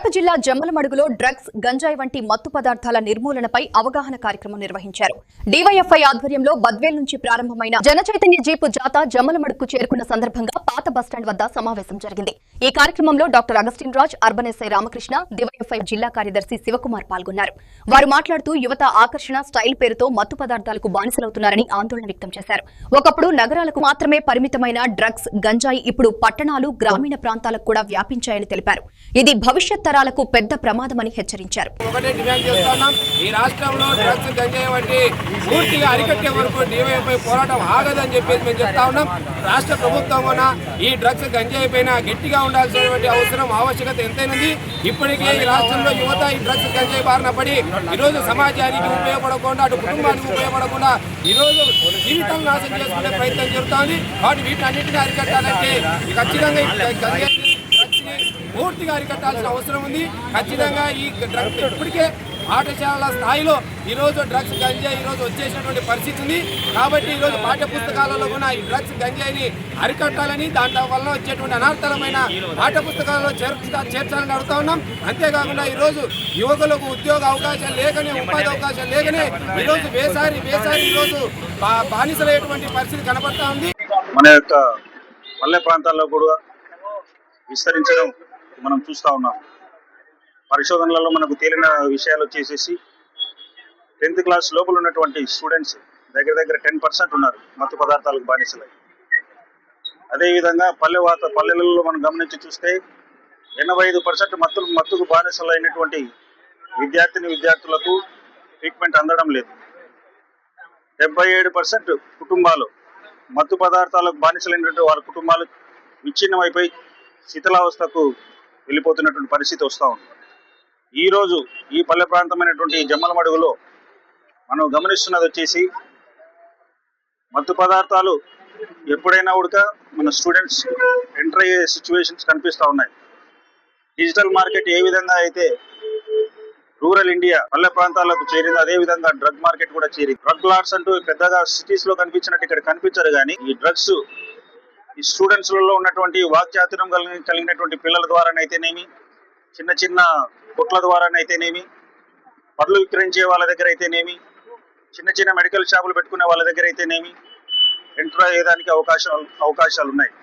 కడప జిల్లా జమ్మలమడుగులో డ్రగ్స్, గంజాయి వంటి మత్తు పదార్థాల నిర్మూలనపై అవగాహన కార్యక్రమం నిర్వహించారు. డివైఎఫ్ఐ ఆధ్వర్యంలో బద్వేల్ నుంచి ప్రారంభమైన జనచైతన్య జీపు జాథా జమ్మలమడుగుకు చేరుకున్న సందర్భంగా పాత బస్టాండ్ వద్ద సమావేశం జరిగింది. ఈ కార్యక్రమంలో doctor Augustine Raj, urban SI Ramakrishna, DYFI జిల్లా కార్యదర్శి శివకుమార్ పాల్గొన్నారు. వారు మాట్లాడుతూ యువత ఆకర్షణ, స్టైల్ పేరుతో మత్తు పదార్థాలకు బానిసలవుతున్నారని ఆందోళన వ్యక్తం చేశారు. ఒకప్పుడు నగరాలకు మాత్రమే పరిమితమైన డ్రగ్స్, గంజాయి ఇప్పుడు పట్టణాలు, గ్రామీణ ప్రాంతాలకు కూడా వ్యాపించాయని తెలిపారు. ఇది భవిష్యత్ తరాలకు పెద్ద ప్రమాదమని హెచ్చరించారు. ఈ రాష్ట్రంలో డ్రగ్స్, గంజాయి వంటి పూర్తిగా అరికట్టే వరకు డివైఎఫ్ఐ పోరాటం ఆగదని చెప్పేసి మేము చెప్తా ఉన్నాం. రాష్ట్ర ప్రభుత్వం కూడా ఈ డ్రగ్స్, గంజాయి పైన గట్టిగా ఉండాల్సినటువంటి ఆవశ్యకత ఎంతైనది. ఇప్పటికే ఈ రాష్ట్రంలో యువత ఈ డ్రగ్స్, గంజాయి బారిన పడి ఈరోజు సమాజానికి ఉపయోగపడకుండా, అటు కుటుంబానికి ఉపయోగపడకుండా ఈరోజు జీవితాలను నాశనం చేసుకునే ప్రయత్నం జరుగుతోంది. కాబట్టి వీటిని అన్నింటినీ అరికట్టాలంటే ఖచ్చితంగా గంజాయి పూర్తిగా అరికట్టాల్సిన అవసరం ఉంది. ఖచ్చితంగా ఈ డ్రగ్స్ ఇప్పటికే పాఠశాలల స్థాయిలో ఈరోజు డ్రగ్స్, గంజాయి ఈరోజు వచ్చేసినటువంటి పరిస్థితి ఉంది. కాబట్టి ఈరోజు పాఠ్య పుస్తకాలలో కూడా ఈ డ్రగ్స్, గంజాయిని అరికట్టాలని, దాంట్లో వల్ల వచ్చేటువంటి అనార్థమైన పాఠ్య పుస్తకాలలో చేర్చాలని అడుగుతా ఉన్నాం. అంతేకాకుండా ఈరోజు యువకులకు ఉద్యోగ అవకాశాలు లేకనే, ఉపాధి అవకాశాలు లేకనే ఈరోజు వేసారి ఈరోజు బానిసలయ్యేటువంటి పరిస్థితి కనబడతా ఉంది. మన యొక్క పల్లె ప్రాంతాల్లో కూడా విస్తరించడం మనం చూస్తూ ఉన్నాం. పరిశోధనలలో మనకు తేలిన విషయాలు వచ్చేసేసి 10th క్లాస్ లోపల ఉన్నటువంటి స్టూడెంట్స్ దగ్గర 10% ఉన్నారు మత్తు పదార్థాలకు బానిసలై. అదేవిధంగా పల్లెలలో మనం గమనించి చూస్తే 85% మత్తుకు బానిసలైనటువంటి విద్యార్థులకు ట్రీట్మెంట్ అందడం లేదు. 77% కుటుంబాలు మత్తు పదార్థాలకు బానిసలైనటువంటి వాళ్ళ కుటుంబాలు విచ్ఛిన్నమైపోయి శిథిలావస్థకు వెళ్ళిపోతున్నటువంటి పరిస్థితి వస్తూ ఉంది. ఈరోజు ఈ పల్లె ప్రాంతమైనటువంటి జమ్మలమడుగులో మనం గమనిస్తున్నది వచ్చేసి మత్తు పదార్థాలు ఎప్పుడైనా కూడా మన స్టూడెంట్స్ ఎంటర్ అయ్యే సిచ్యువేషన్స్ కనిపిస్తూ ఉన్నాయి. డిజిటల్ మార్కెట్ ఏ విధంగా అయితే రూరల్ ఇండియా పల్లె ప్రాంతాలకు చేరింది, అదే విధంగా డ్రగ్ మార్కెట్ కూడా చేరింది. డ్రగ్ లాట్స్ అంటూ పెద్దగా సిటీస్ లో కనిపించినట్టు ఇక్కడ కనిపించరు. కానీ ఈ డ్రగ్స్ ఈ స్టూడెంట్స్లలో ఉన్నటువంటి వాక్చాతుర్యం కలిగినటువంటి పిల్లల ద్వారానైతేనేమి, చిన్న కొట్ల ద్వారానైతేనేమి, పళ్ళు విక్రయించే వాళ్ళ దగ్గర అయితేనేమి, చిన్న మెడికల్ షాపులు పెట్టుకునే వాళ్ళ దగ్గర అయితేనేమి ఎంటర్ అయ్యేదానికి అవకాశాలు ఉన్నాయి.